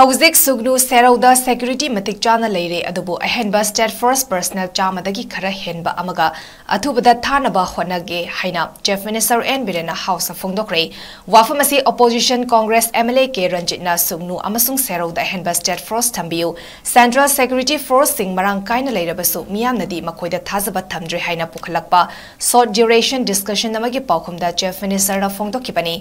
ꯍꯧꯖꯤꯛ ꯁꯨꯒꯅꯨ ꯁꯦꯔꯧꯗ ꯁꯦꯀ꯭ꯌꯨꯔꯤꯇꯤ ꯃꯇꯤꯛ ꯆꯥꯅ ꯂꯩꯔꯦ ꯑꯗꯨꯕꯨ ꯑꯍꯦꯟꯕ ꯁ꯭ꯇꯦꯠ ꯐꯣꯔꯁ ꯄꯔꯁꯅꯦꯜ ꯆꯥꯃꯗꯒꯤ ꯈꯔ ꯍꯦꯟꯕ ꯑꯃꯒ ꯑꯊꯨꯕꯗ ꯊꯥꯅꯕ ꯍꯣꯠꯅꯒꯦ ꯍꯥꯏꯅ ꯆꯤꯐ ꯃꯤꯅꯤꯁꯇꯔ ꯑꯦꯟ ꯕꯤꯔꯦꯟꯅ ꯍꯥꯎꯁꯇ ꯐꯣꯡꯗꯣꯛꯈ꯭ꯔꯦ꯫ ꯋꯥꯐꯝ ꯑꯁꯤ ꯑꯣꯄꯣꯖꯤꯁꯟ ꯀꯣꯡꯒ꯭ꯔꯦꯁ MLA 𝗧𝗛𝗡 ꯁꯨꯒꯅꯨ ꯑꯃꯁꯨꯡ ꯁꯦꯔꯧꯗ ꯑꯍꯦꯟꯕ ꯁ꯭ꯇꯦꯠ ꯐꯣꯔꯁ ꯊꯝꯕꯤꯌꯨ, ꯁꯦꯟꯇ꯭ꯔꯦꯜ ꯁꯦꯀ꯭ꯌꯨꯔꯤꯇꯤ ꯐꯣꯔꯁꯁꯤꯡ ꯃꯔꯥꯡ ꯀꯥꯏꯅ ꯂꯩꯔꯕꯁꯨ ꯃꯤꯌꯥꯝꯅꯗꯤ ꯃꯈꯣꯏꯗ ꯊꯥꯖꯕ ꯊꯝꯗ꯭ꯔꯦ ꯍꯥꯏꯅ ꯄꯨꯈꯠꯂꯛꯄ ꯁꯣꯔꯠ ꯗ꯭ꯌꯨꯔꯦꯁꯟ ꯗꯤꯁꯀꯁꯟ ꯑꯃꯒꯤ ꯄꯥꯎꯈꯨꯝꯗ ꯆꯤꯐ ꯃꯤꯅꯤꯁꯇꯔꯅ ꯐꯣꯡꯗꯣꯛꯈꯤꯕꯅꯤ꯫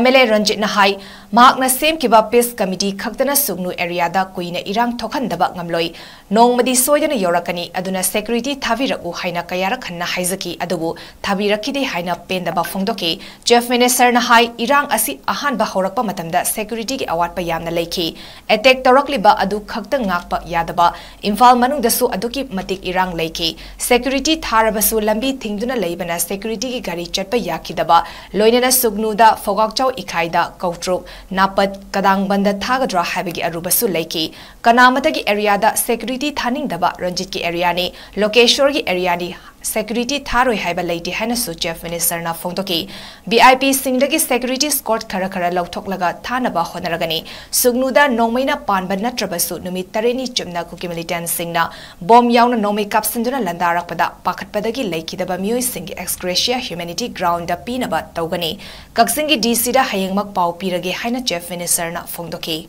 MLA ꯔꯟꯖꯤꯠꯅ ꯍꯥꯏ ꯃꯍꯥꯛꯅ ꯁꯦꯝꯈꯤꯕ ꯄꯤꯁ ꯀꯃꯤꯇꯤ ꯈꯛꯇꯅ ꯁꯨꯒꯅꯨ ꯑꯦꯔꯤꯌꯥ ꯀꯨꯏꯅ ꯏꯔꯥꯡ ꯊꯣꯛꯍꯟꯗꯕ ꯉꯝꯂꯣꯏ, ꯅꯣꯡꯃꯗꯤ ꯁꯣꯏꯗꯅ ꯌꯧꯔꯛꯀꯅꯤ, ꯑꯗꯨꯅ ꯁꯦꯀ꯭ꯌꯨꯔꯤꯇꯤ ꯊꯥꯕꯤꯔꯛꯎ ꯍꯥꯏꯅ ꯀꯌꯥꯔꯛ ꯍꯟꯅ ꯍꯥꯏꯖꯈꯤ ꯑꯗꯨꯕꯨ ꯊꯥꯕꯤꯔꯛꯈꯤꯗꯦ ꯍꯥꯏꯅ ꯄꯦꯟꯗꯕ ꯐꯣꯡꯗꯣꯛꯈꯤ꯫ ꯆꯤꯐ ꯃꯤꯅꯤꯁꯇꯔꯅ ꯍꯥꯏ ꯏꯔꯥꯡ ꯑꯁꯤ ꯑꯍꯥꯟꯕ ꯍꯧꯔꯛꯄ ꯃꯇꯝꯗ ꯁꯦꯀ꯭ꯌꯨꯔꯤꯇꯤꯒꯤ ꯑꯋꯥꯠꯄ ꯌꯥꯝꯅ ꯂꯩꯈꯤ꯫ ꯑꯦꯇꯦꯛ ꯇꯧꯔꯛꯂꯤꯕ ꯑꯗꯨ ꯈꯛꯇ ꯉꯥꯛꯄ ꯌꯥꯗꯕ ꯏꯝꯐꯥꯜ ꯃꯅꯨꯡꯗꯁꯨ ꯑꯗꯨꯛꯀꯤ ꯃꯇꯤꯛ ꯏꯔꯥꯡ ꯂꯩꯈꯤ꯫ ꯁꯦꯀ꯭ꯌꯨꯔꯤꯇꯤ ꯊꯥꯔꯕꯁꯨ ꯂꯝꯕꯤ ꯊꯤꯡꯗꯨꯅ ꯂꯩꯕꯅ ꯁꯦꯀ꯭ꯌꯨꯔꯤꯇꯤꯒꯤ ꯒꯥꯔꯤ ꯆꯠꯄ ꯌꯥꯈꯤꯗꯕ, ꯂꯣꯏꯅꯅ ꯁꯨꯒꯅꯨꯗ, ꯐꯧꯒꯥꯛꯆꯥꯎ ꯏꯈꯥꯏꯗ, ꯀꯧꯇ꯭ꯔꯨꯛ, ꯅꯥꯄꯠ, ꯀꯗꯥꯡꯕꯟꯗ ꯊꯥꯒꯗ꯭ꯔꯥ ꯍꯥꯏꯕꯒꯤ ꯑꯔꯨꯕꯁꯨ ꯂꯩꯈꯤ꯫ ꯀꯅꯥꯃꯇꯒꯤ ꯑꯦꯔꯤꯌꯥꯗ ꯁꯦꯀ꯭ꯌꯨꯔꯤꯇꯤ ꯊꯥꯅꯤꯡꯗꯕ ꯔꯟꯖꯤꯠꯀꯤ ꯑꯦꯔꯤꯌꯥꯅꯤ, ꯂꯣꯀꯦꯁ꯭ꯋꯔꯒꯤ ꯑꯦꯔꯤꯌꯥꯅꯤ, ꯁꯦꯀ꯭ꯌꯨꯔꯤꯇꯤ ꯊꯥꯔꯣꯏ ꯍꯥꯏꯕ ꯂꯩꯇꯦ ꯍꯥꯏꯅꯁꯨ ꯆꯤꯐ ꯃꯤꯅꯤꯁꯇꯔꯅ ꯐꯣꯡꯗꯣꯛꯈꯤ꯫ VIPꯁꯤꯡꯗꯒꯤ ꯁꯦꯀ꯭ꯌꯨꯔꯤꯇꯤ ꯁ꯭ꯀꯣꯔꯠ ꯈꯔ ꯂꯧꯊꯣꯛꯂꯒ ꯊꯥꯅꯕ ꯍꯣꯠꯅꯔꯒꯅꯤ꯫ ꯁꯨꯒꯅꯨꯗ ꯅꯣꯡꯃꯩꯅ ꯄꯥꯟꯕ ꯅꯠꯇ꯭ꯔꯕꯁꯨ ꯅꯨꯃꯤꯠ 8ꯅꯤ ꯆꯨꯝꯅ ꯀꯨꯀꯤ ꯃꯤꯂꯤꯇꯦꯟꯠꯁꯤꯡꯅ ꯕꯣꯝ ꯌꯥꯎꯅ ꯅꯣꯡꯃꯩ ꯀꯥꯞꯁꯤꯟꯗꯨꯅ ꯂꯟꯗꯥꯔꯛꯄꯗ ꯄꯥꯈꯠꯄꯗꯒꯤ ꯂꯩꯈꯤꯗꯕ ꯃꯤꯑꯣꯏꯁꯤꯡꯒꯤ ꯑꯦꯛꯁꯒ꯭ꯔꯦꯁꯤꯌꯥ ꯍ꯭ꯌꯨꯃꯦꯅꯤꯇꯤ ꯒ꯭ꯔꯥꯎꯟꯗ ꯄꯤꯅꯕ ꯇꯧꯒꯅꯤ꯫ ꯀꯛꯆꯤꯡꯒꯤ DCꯗ ꯍꯌꯦꯡꯃꯛ ꯄꯥꯎ ꯄꯤꯔꯒꯦ ꯍꯥꯏꯅ ꯆꯤꯐ ꯃꯤꯅꯤꯁꯇꯔꯅ ꯐꯣꯡꯗꯣꯛꯈꯤ꯫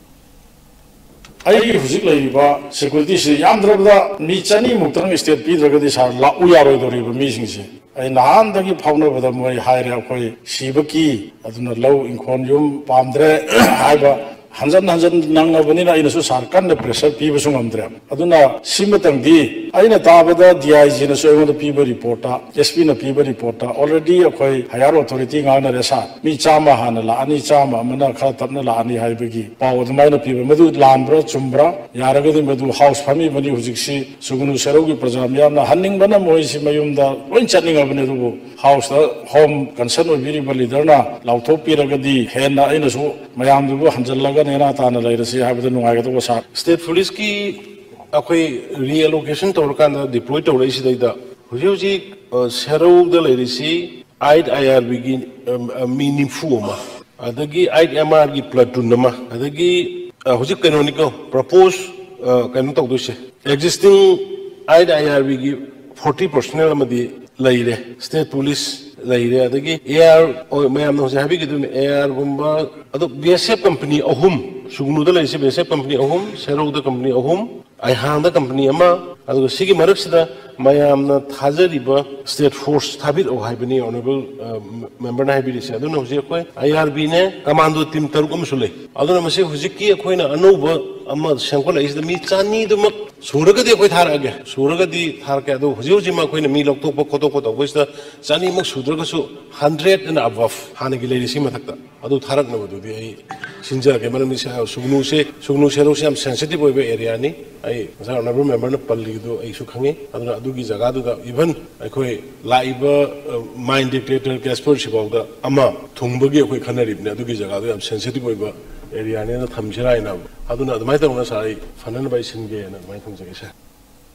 ꯍꯧꯖꯤꯛ ꯂꯩꯔꯤꯕ ꯁꯦꯀ꯭ꯌꯨꯔꯤꯇꯤꯁꯤ ꯌꯥꯝꯗ꯭ꯔꯕꯗ ꯃꯤ 200ꯃꯨꯛꯇꯪ ꯁ꯭ꯇꯦꯠ ꯄꯤꯗ꯭ꯔꯒꯗꯤ ꯁꯥꯔ ꯂꯥꯛꯎ ꯌꯥꯔꯣꯏꯗꯧꯔꯤꯕ ꯃꯤꯁꯤꯡꯁꯦ ꯑꯩ ꯅꯍꯥꯟꯗꯒꯤ ꯐꯥꯎꯅꯕꯗ ꯃꯣꯏ ꯍꯥꯏꯔꯦ ꯑꯩꯈꯣꯏ ꯁꯤꯕ ꯀꯤ, ꯑꯗꯨꯅ ꯂꯧ ꯏꯪꯈꯣꯜ ꯌꯨꯝ ꯄꯥꯝꯗ꯭ꯔꯦ ꯍꯥꯏꯕ ꯍꯟꯖꯟ ꯅꯪꯉꯕꯅꯤꯅ ꯑꯩꯅꯁꯨ ꯁꯥꯔ ꯀꯟꯅ ꯄ꯭ꯔꯦꯁꯔ ꯄꯤꯕꯁꯨ ꯉꯝꯗ꯭ꯔꯦ꯫ ꯑꯗꯨꯅ ꯁꯤꯃꯇꯪꯗꯤ ꯑꯩꯅ ꯇꯥꯕꯗ DIGꯅꯁꯨ ꯑꯩꯉꯣꯟꯗ ꯄꯤꯕ ꯔꯤꯄꯣꯔꯠꯇ, SPꯅ ꯄꯤꯕ ꯔꯤꯄꯣꯔꯠꯇ ꯑꯣꯜꯔꯦꯗꯤ ꯑꯩꯈꯣꯏ ꯍꯥꯌꯔ ꯑꯣꯊꯣꯔꯤꯇꯤ ꯉꯥꯡꯅꯔꯦ ꯁꯥꯔ, ꯃꯤ 100 ꯍꯥꯟꯅ ꯂꯥꯛꯑꯅꯤ, 100 ꯑꯃꯅ ꯈꯔ ꯇꯞꯅ ꯂꯥꯛꯑꯅꯤ ꯍꯥꯏꯕꯒꯤ ꯄꯥꯎ ꯑꯗꯨꯃꯥꯏꯅ ꯄꯤꯕ, ꯃꯗꯨ ꯂꯥꯟꯕ꯭ꯔꯥ ꯆꯨꯝꯕ꯭ꯔꯥ? ꯌꯥꯔꯒꯗꯤ ꯃꯗꯨ ꯍꯥꯎꯁ ꯐꯝꯃꯤꯕꯅꯤ ꯍꯧꯖꯤꯛꯁꯤ ꯁꯨꯒꯅꯨ ꯁꯦꯔꯧꯒꯤ ꯄ꯭ꯔꯖꯥ ꯃꯤꯌꯥꯝꯅ ꯍꯟꯅꯤꯡꯕꯅ ꯃꯣꯏꯁꯤ ꯃꯌꯨꯝꯗ ꯂꯣꯏ ꯆꯠꯅꯤꯡꯉꯕꯅꯤ, ꯑꯗꯨꯕꯨ ꯍꯥꯎꯁꯇ ꯍꯣꯝ ꯀꯟꯁꯔꯟ ꯑꯣꯏꯕꯤꯔꯤꯕ ꯂꯤꯗꯔꯅ ꯂꯥꯎꯊꯣꯛꯄꯤꯔꯒꯗꯤ ꯍꯦꯟꯅ ꯑꯩꯅꯁꯨ ꯃꯌꯥꯝꯗꯨꯕꯨ ꯍꯟꯖꯜꯂꯒ ꯅꯦꯅꯥ ꯇꯥꯅ ꯂꯩꯔꯁꯤ ꯍꯥꯏꯕꯗ ꯅꯨꯡꯉꯥꯏꯒꯗꯧꯕ ꯁꯥꯔ꯫ ꯁ꯭ꯇꯦꯠ ꯄꯨꯂꯤꯁꯀꯤ ꯑꯩꯈꯣꯏ ꯔꯤꯑꯦꯂꯣꯀꯦꯁꯟ ꯇꯧꯔꯀꯥꯟꯗ ꯗꯤꯄ꯭ꯂꯣꯏ ꯇꯧꯔꯛꯏꯁꯤꯗꯩꯗ ꯍꯧꯖꯤꯛ ꯁꯦꯔꯧꯗ ꯂꯩꯔꯤꯁꯤ 8 IRBꯒꯤ ꯃꯤ 90 ꯑꯃ, ꯑꯗꯒꯤ 8 MRꯒꯤ ꯄ꯭ꯂꯥꯇꯨꯟ ꯑꯃ, ꯑꯗꯒꯤ ꯍꯧꯖꯤꯛ ꯀꯩꯅꯣꯅꯤꯀꯣ ꯄ꯭ꯔꯄꯣꯖ ꯀꯩꯅꯣ ꯇꯧꯗꯣꯏꯁꯦ ꯑꯦꯛꯖꯤꯁꯇꯤꯡ 8 IRBꯒꯤ 40 ꯄꯔꯁꯣꯅꯦꯜ ꯑꯃꯗꯤ ꯂꯩꯔꯦ, ꯁ꯭ꯇꯦꯠ ꯄꯨꯂꯤꯁ ꯂꯩꯔꯦ, ꯑꯗꯒꯤ AR ꯃꯌꯥꯝꯅ ꯍꯧꯖꯤꯛ ꯍꯥꯏꯕꯤꯒꯗꯣꯏꯅꯤ ARꯒꯨꯝꯕ, ꯑꯗꯣ BSF ꯀꯝꯄꯅꯤ 3, ꯁꯨꯒꯅꯨꯗ ꯂꯩꯔꯤꯁꯤ BSF ꯀꯝꯄꯅꯤ 3, ꯁꯦꯔꯧꯗ ꯀꯝꯄꯅꯤ 3, ꯑꯩꯍꯥꯡꯗ ꯀꯝꯄꯅꯤ 1, ꯑꯗꯨꯒ ꯁꯤꯒꯤ ꯃꯔꯛꯁꯤꯗ ꯃꯌꯥꯝꯅ ꯊꯥꯖꯔꯤꯕ ꯁ꯭ꯇꯦꯠ ꯐꯣꯔꯁ ꯊꯥꯕꯤꯔꯛꯎ ꯍꯥꯏꯕꯅꯤ ꯑꯣꯅꯔꯦꯕꯜ ꯃꯦꯝꯕꯔꯅ ꯍꯥꯏꯕꯤꯔꯤꯁꯦ꯫ ꯑꯗꯨꯅ ꯍꯧꯖꯤꯛ ꯑꯩꯈꯣꯏ IRBꯅꯦ, ꯀꯃꯥꯟꯗꯣ ꯇꯤꯝ 6 ꯑꯃꯁꯨ ꯂꯩ꯫ ꯑꯗꯨꯅ ꯃꯁꯤ ꯍꯧꯖꯤꯛꯀꯤ ꯑꯩꯈꯣꯏꯅ ꯑꯅꯧꯕ ꯑꯃ ꯁꯦꯝꯒꯠꯂꯛꯏꯁꯤꯗ ꯃꯤ 200ꯗꯨꯃꯛ ꯁꯨꯔꯒꯗꯤ ꯑꯩꯈꯣꯏ ꯊꯥꯔꯛꯑꯒꯦ, ꯁꯨꯔꯒꯗꯤ ꯊꯥꯔꯛꯀꯦ, ꯑꯗꯣ ꯍꯧꯖꯤꯛꯃꯛ ꯑꯩꯈꯣꯏꯅ ꯃꯤ ꯂꯧꯊꯣꯛꯄ ꯈꯣꯠꯇꯣꯛꯄ ꯇꯧꯕꯁꯤꯗ 200ꯃꯛ ꯁꯨꯗ꯭ꯔꯒꯁꯨ 100 and above ꯍꯥꯟꯅꯒꯤ ꯂꯩꯔꯤꯁꯤ ꯃꯊꯛꯇ ꯑꯗꯨ ꯊꯥꯔꯛꯅꯕꯗꯨꯗꯤ ꯑꯩ ꯁꯤꯟꯖꯔꯒꯦ꯫ ꯃꯔꯝꯗꯤ ꯁꯨꯒꯅꯨ ꯁꯦꯔꯧꯁꯦ ꯌꯥꯝ ꯁꯦꯟꯁꯤꯇꯤꯚ ꯑꯣꯏꯕ ꯑꯦꯔꯤꯌꯥꯅꯤ, ꯑꯩ ꯉꯁꯥꯏ ꯑꯣꯅꯔꯦꯕꯜ ꯃꯦꯝꯕꯔꯅ ꯄꯜꯂꯤꯗꯨ ꯑꯩꯁꯨ ꯈꯪꯉꯤ꯫ ꯑꯗꯨꯅ ꯑꯗꯨꯒꯤ ꯖꯒꯥꯗꯨꯗ ꯏꯚꯟ ꯑꯩꯈꯣꯏ ꯂꯥꯛꯏꯕ ꯃꯥꯏꯟ ꯗꯤꯛꯇꯦꯇꯔ ꯀꯦꯁꯄꯔꯁꯤꯐꯥꯎꯗ ꯑꯃ ꯊꯨꯡꯕꯒꯤ ꯑꯩꯈꯣꯏ ꯈꯟꯅꯔꯤꯕꯅꯤ, ꯑꯗꯨꯒꯤ ꯖꯒꯥꯗꯨ ꯌꯥꯝ ꯁꯦꯟꯁꯤꯇꯤꯚ ꯑꯣꯏꯕ ꯑꯦꯔꯤꯌꯥꯅꯦꯅ ꯊꯝꯁꯤꯔꯥ ꯍꯥꯏꯅ, ꯑꯗꯨꯅ ꯑꯗꯨꯃꯥꯏꯅ ꯇꯧꯅ ꯁꯥꯔ ꯑꯩ ꯐꯅꯅꯕ ꯑꯩ ꯁꯤꯟꯒꯦꯅ ꯑꯗꯨꯃꯥꯏꯅ ꯊꯝꯖꯒꯦ ꯁꯥꯔ꯫